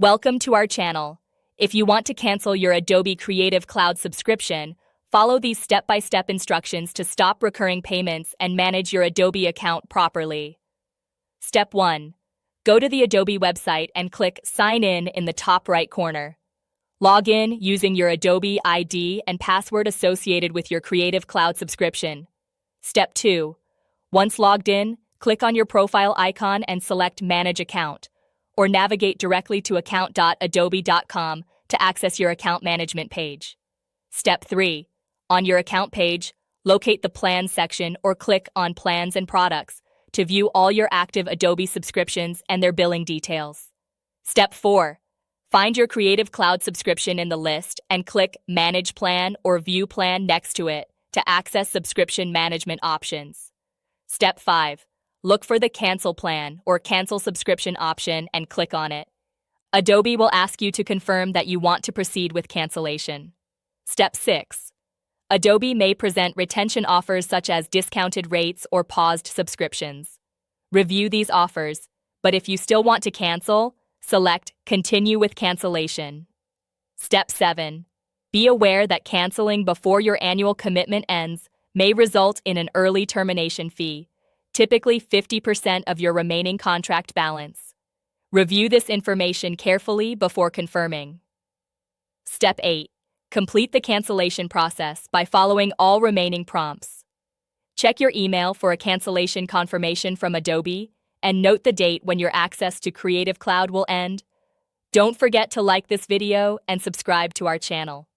Welcome to our channel. If you want to cancel your Adobe Creative Cloud subscription, follow these step-by-step instructions to stop recurring payments and manage your Adobe account properly. Step 1. Go to the Adobe website and click Sign in the top right corner. Log in using your Adobe ID and password associated with your Creative Cloud subscription. Step 2. Once logged in, click on your profile icon and select Manage Account, or navigate directly to account.adobe.com to access your account management page. Step 3. On your account page, locate the Plans section or click on Plans and Products to view all your active Adobe subscriptions and their billing details. Step 4. Find your Creative Cloud subscription in the list and click Manage Plan or View Plan next to it to access subscription management options. Step 5. Look for the Cancel Plan or Cancel Subscription option and click on it. Adobe will ask you to confirm that you want to proceed with cancellation. Step 6. Adobe may present retention offers such as discounted rates or paused subscriptions. Review these offers, but if you still want to cancel, select Continue with Cancellation. Step 7. Be aware that canceling before your annual commitment ends may result in an early termination fee, typically 50% of your remaining contract balance. Review this information carefully before confirming. Step 8. Complete the cancellation process by following all remaining prompts. Check your email for a cancellation confirmation from Adobe and note the date when your access to Creative Cloud will end. Don't forget to like this video and subscribe to our channel.